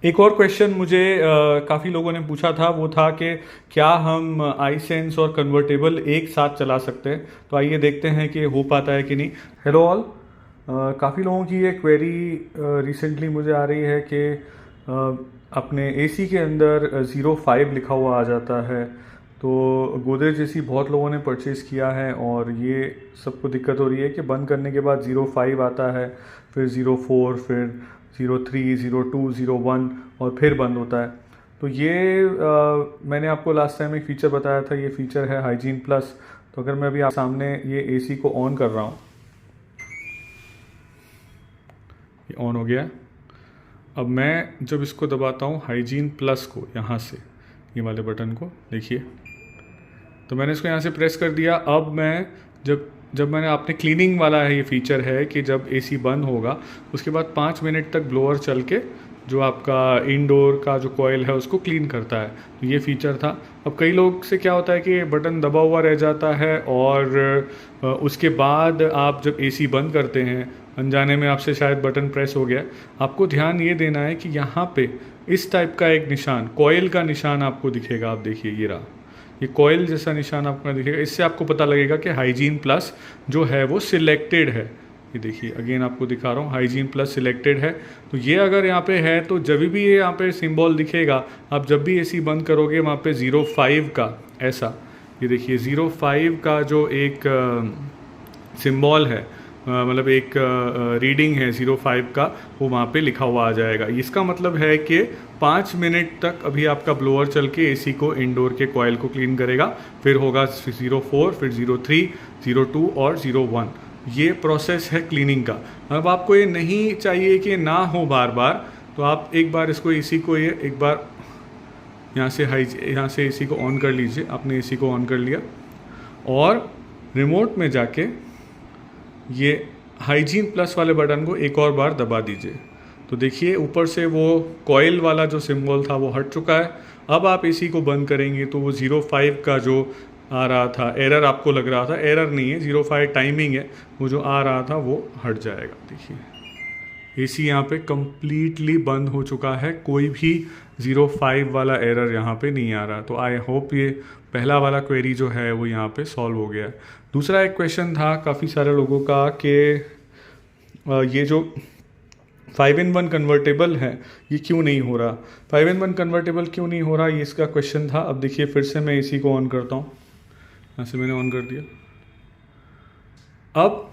एक और क्वेश्चन मुझे काफ़ी लोगों ने पूछा था, वो था कि क्या हम iSense और कन्वर्टेबल एक साथ चला सकते हैं। तो आइए देखते हैं कि हो पाता है कि नहीं। हेलो ऑल, काफ़ी लोगों की ये क्वेरी रिसेंटली मुझे आ रही है कि अपने एसी के अंदर 05 लिखा हुआ आ जाता है। तो गोदरेज एसी बहुत लोगों ने परचेज़ किया है और ये सबको दिक्कत हो रही है कि बंद करने के बाद 05 आता है, फिर 04, फिर 03, 02, 01 और फिर बंद होता है। तो ये मैंने आपको लास्ट टाइम एक फ़ीचर बताया था, ये फ़ीचर है हाइजीन प्लस। तो अगर मैं अभी आप सामने ये एसी को ऑन कर रहा हूँ, ये ऑन हो गया। अब मैं जब इसको दबाता हूँ हाइजीन प्लस को, यहाँ से ये वाले बटन को देखिए, तो मैंने इसको यहाँ से प्रेस कर दिया। अब मैं जब जब मैंने आपने क्लीनिंग वाला है, ये फीचर है कि जब एसी बंद होगा उसके बाद 5 मिनट तक ब्लोअर चल के जो आपका इंडोर का जो कॉयल है उसको क्लीन करता है। तो ये फीचर था। अब कई लोग से क्या होता है कि बटन दबा हुआ रह जाता है और उसके बाद आप जब एसी बंद करते हैं, अनजाने में आपसे शायद बटन प्रेस हो गया। आपको ध्यान ये देना है कि यहाँ पे इस टाइप का एक निशान, कॉयल का निशान आपको दिखेगा। आप देखिए, ये रहा, ये कॉयल जैसा निशान आपको दिखेगा। इससे आपको पता लगेगा कि हाइजीन प्लस जो है वो सिलेक्टेड है। ये देखिए, अगेन आपको दिखा रहा हूँ, हाइजीन प्लस सिलेक्टेड है। तो ये अगर यहाँ पे है तो जब भी ये यहाँ पे सिंबल दिखेगा, आप जब भी एसी बंद करोगे वहाँ पे 05 का ऐसा, ये देखिए 05 का जो एक सिंबल है, मतलब एक रीडिंग है 05 का, वो वहाँ पे लिखा हुआ आ जाएगा। इसका मतलब है कि 5 मिनट तक अभी आपका ब्लोअर चल के एसी को, इंडोर के कॉयल को क्लीन करेगा। फिर होगा 04, फिर 03, 02 और 01। ये प्रोसेस है क्लीनिंग का। अब आपको ये नहीं चाहिए कि ना हो बार बार, तो आप एक बार इसको, एसी को ये एक बार यहाँ से एसी को ऑन कर लीजिए। आपने एसी को ऑन कर लिया और रिमोट में जाके ये हाइजीन प्लस वाले बटन को एक और बार दबा दीजिए। तो देखिए ऊपर से वो कॉयल वाला जो सिंबल था वो हट चुका है। अब आप एसी को बंद करेंगे तो वो 05 का जो आ रहा था एरर, आपको लग रहा था, एरर नहीं है, 05 टाइमिंग है, वो जो आ रहा था वो हट जाएगा। देखिए एसी यहाँ पे कम्प्लीटली बंद हो चुका है, कोई भी 05 वाला एरर यहाँ पे नहीं आ रहा। तो आई होप ये पहला वाला क्वेरी जो है वो यहाँ पे सॉल्व हो गया है। दूसरा एक क्वेश्चन था काफ़ी सारे लोगों का कि ये जो 5-in-1 कन्वर्टेबल है ये क्यों नहीं हो रहा, 5-in-1 कन्वर्टेबल क्यों नहीं हो रहा, ये इसका क्वेश्चन था। अब देखिए फिर से मैं एसी को ऑन करता हूँ, यहाँ से मैंने ऑन कर दिया। अब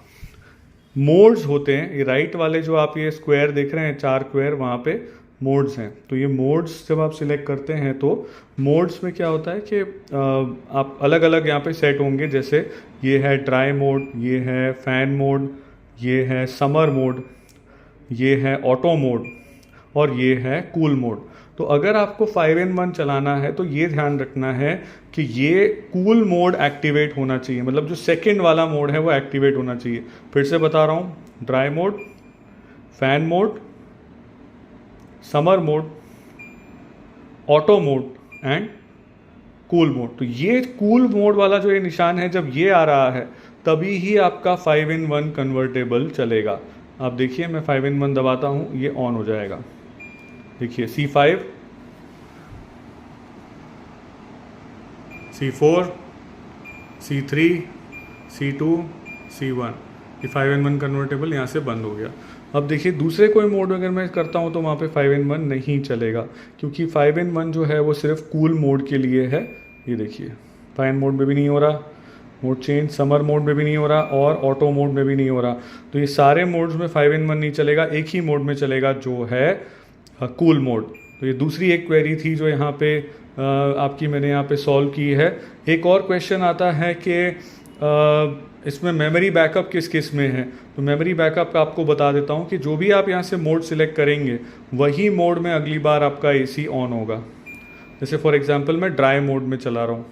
मोड्स होते हैं, ये राइट वाले जो आप ये स्क्वायर देख रहे हैं, 4 स्क्वायर, वहाँ पे मोड्स हैं। तो ये मोड्स जब आप सिलेक्ट करते हैं तो मोड्स में क्या होता है कि आप अलग अलग यहाँ पे सेट होंगे। जैसे ये है ड्राई मोड, ये है फैन मोड, ये है समर मोड, ये है ऑटो मोड और ये है कूल मोड। तो अगर आपको 5-in-1 चलाना है तो ये ध्यान रखना है कि ये कूल मोड एक्टिवेट होना चाहिए, मतलब जो सेकंड वाला मोड है वो एक्टिवेट होना चाहिए। फिर से बता रहा हूँ, dry mode, fan mode, summer mode, auto mode and cool mode. तो ये कूल मोड वाला जो ये निशान है, जब ये आ रहा है तभी ही आपका 5-in-1 कन्वर्टेबल चलेगा। आप देखिए मैं 5-in-1 दबाता हूँ, ये ऑन हो जाएगा। देखिए C5, C4, C3, C2, C1, ये 5-in-1 कन्वर्टेबल यहाँ से बंद हो गया। अब देखिए दूसरे कोई मोड अगर मैं करता हूँ तो वहाँ पे 5-in-1 नहीं चलेगा, क्योंकि 5-in-1 जो है वो सिर्फ कूल मोड के लिए है। ये देखिए फैन मोड में भी नहीं हो रहा, मोड चेंज समर मोड में भी नहीं हो रहा और ऑटो मोड में भी नहीं हो रहा। तो ये सारे मोड्स में 5-in-1 नहीं चलेगा, एक ही मोड में चलेगा जो है कूल मोड। तो ये दूसरी एक क्वेरी थी जो यहाँ पे आपकी मैंने यहाँ पे सॉल्व की है। एक और क्वेश्चन आता है कि इसमें मेमोरी बैकअप किस किस में है। तो मेमोरी बैकअप का आपको बता देता हूँ कि जो भी आप यहाँ से मोड सिलेक्ट करेंगे वही मोड में अगली बार आपका एसी ऑन होगा। जैसे फॉर एग्जांपल मैं ड्राई मोड में चला रहा हूँ,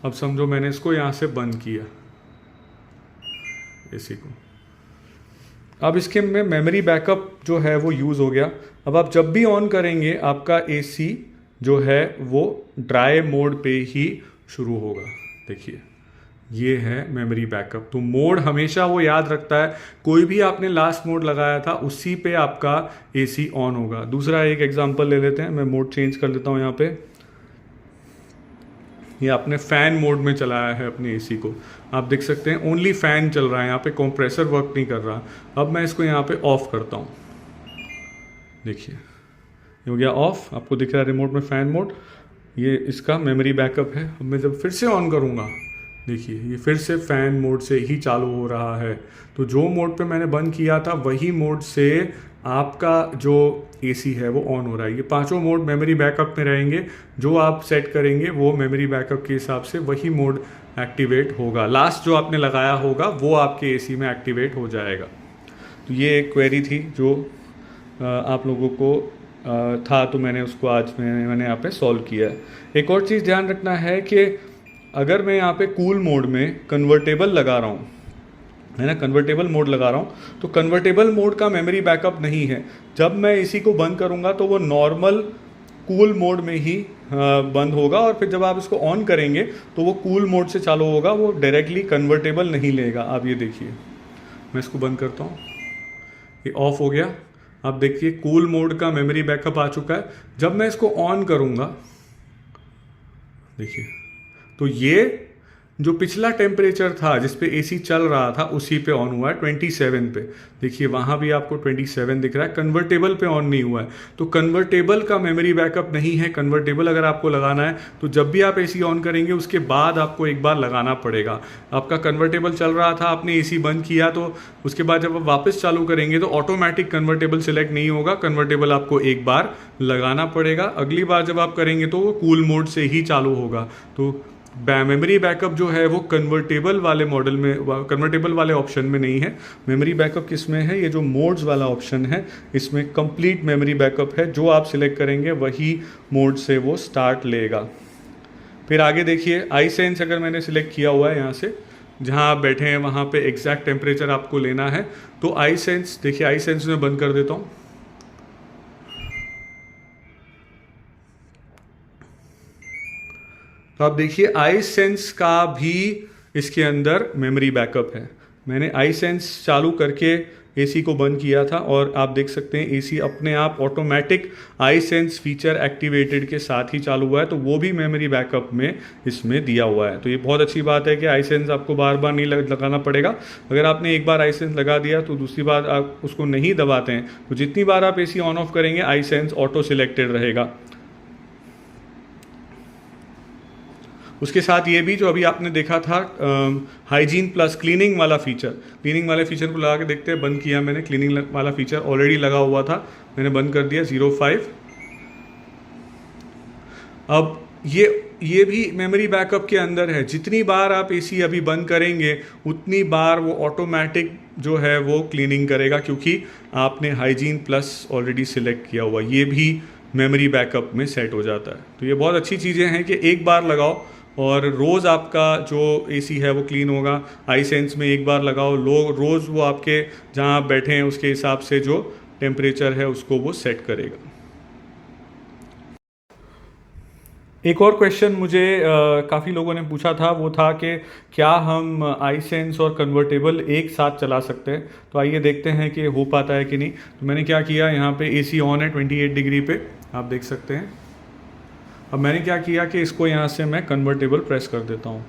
अब समझो मैंने इसको यहाँ से बंद किया एसी को, अब इसके में मेमोरी बैकअप जो है वो यूज़ हो गया। अब आप जब भी ऑन करेंगे आपका एसी जो है वो ड्राई मोड पे ही शुरू होगा। देखिए ये है मेमोरी बैकअप। तो मोड हमेशा वो याद रखता है, कोई भी आपने लास्ट मोड लगाया था उसी पे आपका एसी ऑन होगा। दूसरा एक एग्जांपल ले लेते हैं, मैं मोड चेंज कर लेता हूँ यहाँ पे। ये आपने फ़ैन मोड में चलाया है अपने एसी को, आप देख सकते हैं ओनली फ़ैन चल रहा है, यहाँ पे कंप्रेसर वर्क नहीं कर रहा। अब मैं इसको यहाँ पे ऑफ़ करता हूँ, देखिए ये हो गया ऑफ, आपको दिख रहा है रिमोट में फ़ैन मोड। ये इसका मेमोरी बैकअप है। अब मैं जब फिर से ऑन करूँगा, देखिए ये फिर से फ़ैन मोड से ही चालू हो रहा है। तो जो मोड पे मैंने बंद किया था वही मोड से आपका जो एसी है वो ऑन हो रहा है। ये पांचों मोड मेमोरी बैकअप में रहेंगे, जो आप सेट करेंगे वो मेमोरी बैकअप के हिसाब से वही मोड एक्टिवेट होगा। लास्ट जो आपने लगाया होगा वो आपके एसी में एक्टिवेट हो जाएगा। तो ये एक क्वेरी थी जो आप लोगों को था, तो मैंने उसको आज मैंने यहाँ पे सॉल्व किया है। एक और चीज़ ध्यान रखना है कि अगर मैं यहाँ पे कूल मोड में कन्वर्टेबल लगा रहा हूँ, है ना, कन्वर्टेबल मोड लगा रहा हूँ, तो कन्वर्टेबल मोड का मेमोरी बैकअप नहीं है। जब मैं इसी को बंद करूँगा तो वो नॉर्मल कूल मोड में ही बंद होगा, और फिर जब आप इसको ऑन करेंगे तो वो कूल मोड से चालू होगा, वो डायरेक्टली कन्वर्टेबल नहीं लेगा। आप ये देखिए, मैं इसको बंद करता हूँ, ये ऑफ हो गया। अब देखिए कूल मोड का मेमोरी बैकअप आ चुका है। जब मैं इसको ऑन करूँगा, देखिए तो ये जो पिछला टेम्परेचर था जिस पे एसी चल रहा था उसी पे ऑन हुआ है 27 पे। देखिए वहाँ भी आपको 27 दिख रहा है, कन्वर्टेबल पे ऑन नहीं हुआ है। तो कन्वर्टेबल का मेमोरी बैकअप नहीं है। कन्वर्टेबल अगर आपको लगाना है तो जब भी आप एसी ऑन करेंगे उसके बाद आपको एक बार लगाना पड़ेगा। आपका कन्वर्टेबल चल रहा था, आपने एसी बंद किया, तो उसके बाद जब आप वापस चालू करेंगे तो ऑटोमेटिक कन्वर्टेबल सिलेक्ट नहीं होगा। कन्वर्टेबल आपको एक बार लगाना पड़ेगा। अगली बार जब आप करेंगे तो वो कूल मोड से ही चालू होगा। तो मेमोरी बैकअप जो है वो कन्वर्टेबल वाले मॉडल में, कन्वर्टेबल वाले ऑप्शन में नहीं है। मेमोरी बैकअप किस में है? ये जो मोड्स वाला ऑप्शन है इसमें कंप्लीट मेमोरी बैकअप है। जो आप सिलेक्ट करेंगे वही मोड से वो स्टार्ट लेगा। फिर आगे देखिए आई सेंस अगर मैंने सिलेक्ट किया हुआ है, यहाँ से जहाँ आप बैठे हैं वहाँ पे एग्जैक्ट टेम्परेचर आपको लेना है। तो आई सेंस, देखिए आई सेंस में बंद कर देता हूँ। तो आप देखिए आई सेंस का भी इसके अंदर मेमोरी बैकअप है। मैंने आई सेंस चालू करके एसी को बंद किया था और आप देख सकते हैं एसी अपने आप automatic I sense feature activated के साथ ही चालू हुआ है। तो वो भी मेमोरी बैकअप में इसमें दिया हुआ है। तो ये बहुत अच्छी बात है कि आई सेंस आपको बार बार नहीं लगाना पड़ेगा। अगर आपने एक बार आई सेंस लगा दिया तो दूसरी बार आप उसको नहीं दबाते हैं तो जितनी बार आप एसी ऑन ऑफ करेंगे आई सेंस ऑटो सिलेक्टेड रहेगा। उसके साथ ये भी जो अभी आपने देखा था हाइजीन प्लस क्लीनिंग वाला फीचर, क्लीनिंग वाले फीचर को लगा के देखते हैं। बंद किया मैंने, क्लीनिंग वाला फीचर ऑलरेडी लगा हुआ था, मैंने बंद कर दिया 05। अब ये भी मेमोरी बैकअप के अंदर है। जितनी बार आप एसी अभी बंद करेंगे उतनी बार वो ऑटोमेटिक जो है वो क्लीनिंग करेगा, क्योंकि आपने हाइजीन प्लस ऑलरेडी सिलेक्ट किया हुआ। ये भी मेमोरी बैकअप में सेट हो जाता है। तो ये बहुत अच्छी चीज़ें हैं कि एक बार लगाओ और रोज़ आपका जो एसी है वो क्लीन होगा। आई सेंस में एक बार लगाओ, रोज़ वो आपके जहाँ आप बैठे हैं उसके हिसाब से जो टेम्परेचर है उसको वो सेट करेगा। एक और क्वेश्चन मुझे काफ़ी लोगों ने पूछा था, वो था कि क्या हम आई सेंस और कन्वर्टेबल एक साथ चला सकते हैं। तो आइए देखते हैं कि हो पाता है कि नहीं। तो मैंने क्या किया, यहाँ पे एसी ऑन है 28 डिग्री पे, आप देख सकते हैं। अब मैंने क्या किया कि इसको यहाँ से मैं कन्वर्टेबल प्रेस कर देता हूँ।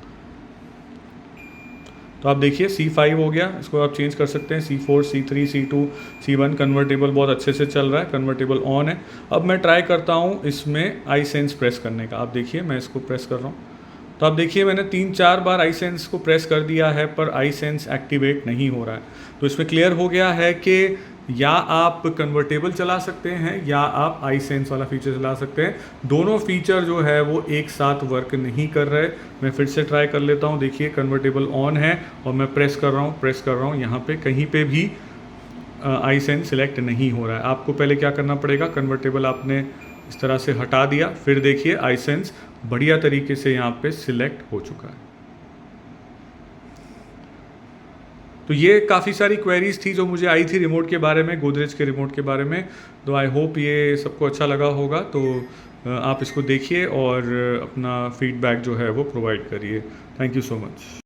तो आप देखिए C5 हो गया, इसको आप चेंज कर सकते हैं C4, C3, C2, C1। Convertible बहुत अच्छे से चल रहा है, कन्वर्टेबल ऑन है। अब मैं ट्राई करता हूँ इसमें आई सेंस प्रेस करने का। आप देखिए मैं इसको प्रेस कर रहा हूँ, तो आप देखिए मैंने 3-4 बार आई सेंस को प्रेस कर दिया है पर आई सेंस एक्टिवेट नहीं हो रहा है। तो इसमें क्लियर हो गया है कि या आप कन्वर्टेबल चला सकते हैं या आप आई सेंस वाला फीचर चला सकते हैं। दोनों फीचर जो है वो एक साथ वर्क नहीं कर रहे। मैं फिर से ट्राई कर लेता हूँ। देखिए कन्वर्टेबल ऑन है और मैं प्रेस कर रहा हूँ, यहाँ पे कहीं पे भी आई सेंस सिलेक्ट नहीं हो रहा है। आपको पहले क्या करना पड़ेगा, कन्वर्टेबल आपने इस तरह से हटा दिया, फिर देखिए आई सेंस बढ़िया तरीके से यहाँ पे सिलेक्ट हो चुका है। तो ये काफ़ी सारी क्वेरीज थी जो मुझे आई थी रिमोट के बारे में, गोदरेज के रिमोट के बारे में। तो आई होप ये सबको अच्छा लगा होगा। तो आप इसको देखिए और अपना फीडबैक जो है वो प्रोवाइड करिए। Thank you so much.